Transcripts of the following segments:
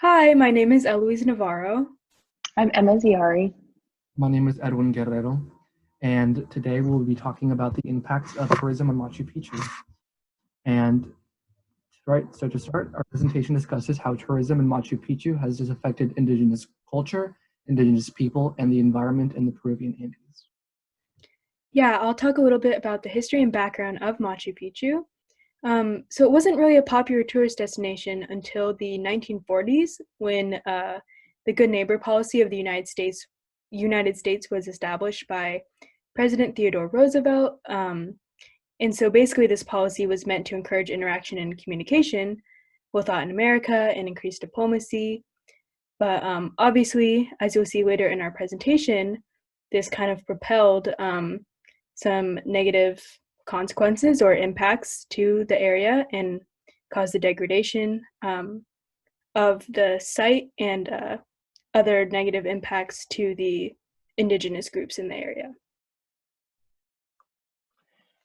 Hi, my name is Eloise Navarro. I'm Emma Ziari. My name is Edwin Guerrero, and today we'll be talking about the impacts of tourism on Machu Picchu. And so to start, our presentation discusses how tourism in Machu Picchu has disaffected indigenous culture, indigenous people, and the environment in the Peruvian Andes. Yeah, I'll talk a little bit about the history and background of Machu Picchu. So it wasn't really a popular tourist destination until the 1940s when the Good Neighbor policy of the United States was established by President Theodore Roosevelt. And so basically this policy was meant to encourage interaction and communication with Latin America and increase diplomacy. But obviously, as you'll see later in our presentation, this kind of propelled some negative consequences or impacts to the area and caused the degradation of the site and other negative impacts to the indigenous groups in the area.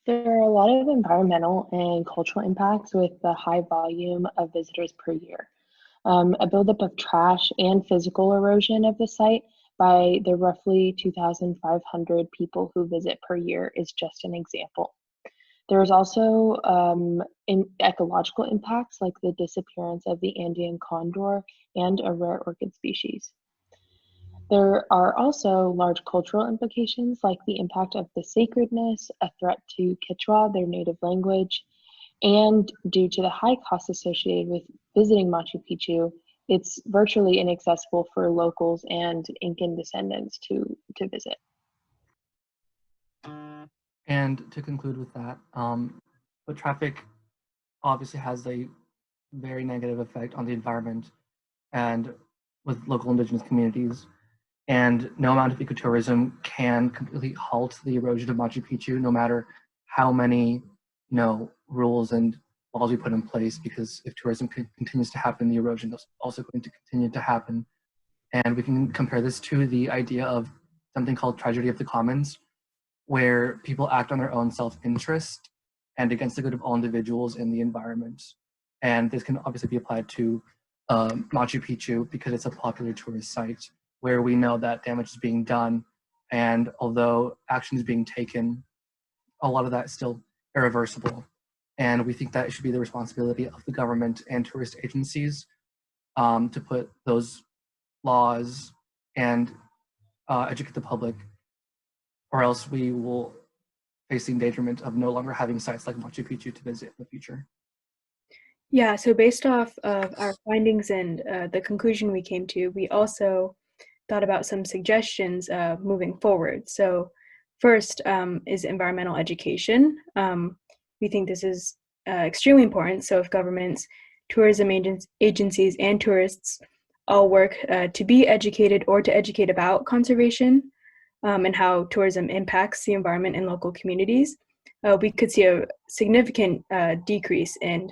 There are a lot of environmental and cultural impacts with the high volume of visitors per year. A buildup of trash and physical erosion of the site by the roughly 2,500 people who visit per year is just an example. There is also ecological impacts like the disappearance of the Andean condor and a rare orchid species. There are also large cultural implications like the impact of the sacredness, a threat to Quechua, their native language, and due to the high costs associated with visiting Machu Picchu, it's virtually inaccessible for locals and Incan descendants to visit. And to conclude with that, foot traffic obviously has a very negative effect on the environment and with local indigenous communities. And no amount of ecotourism can completely halt the erosion of Machu Picchu, no matter how many, rules and laws we put in place. Because if tourism continues to happen, the erosion is also going to continue to happen. And we can compare this to the idea of something called tragedy of the commons, where people act on their own self-interest and against the good of all individuals in the environment. And this can obviously be applied to Machu Picchu because it's a popular tourist site where we know that damage is being done. And although action is being taken, a lot of that is still irreversible. And we think that it should be the responsibility of the government and tourist agencies to put those laws and educate the public, or else we will face the endangerment of no longer having sites like Machu Picchu to visit in the future. Yeah, so based off of our findings and the conclusion we came to, we also thought about some suggestions moving forward. So first is environmental education. We think this is extremely important. So if governments, tourism agencies, and tourists all work to be educated or to educate about conservation and how tourism impacts the environment in local communities, we could see a significant decrease in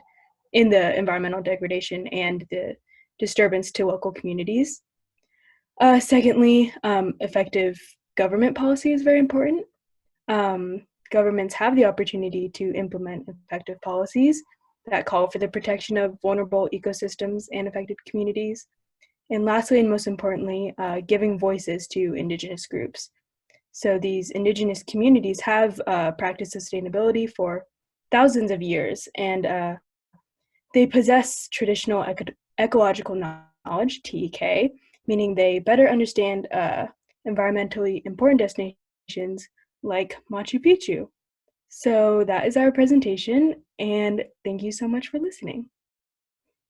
the environmental degradation and the disturbance to local communities. Secondly, effective government policy is very important. Governments have the opportunity to implement effective policies that call for the protection of vulnerable ecosystems and affected communities. And lastly, and most importantly, giving voices to indigenous groups. So these indigenous communities have practiced sustainability for thousands of years, and they possess traditional ecological knowledge, TEK, meaning they better understand environmentally important destinations like Machu Picchu. So that is our presentation, and thank you so much for listening.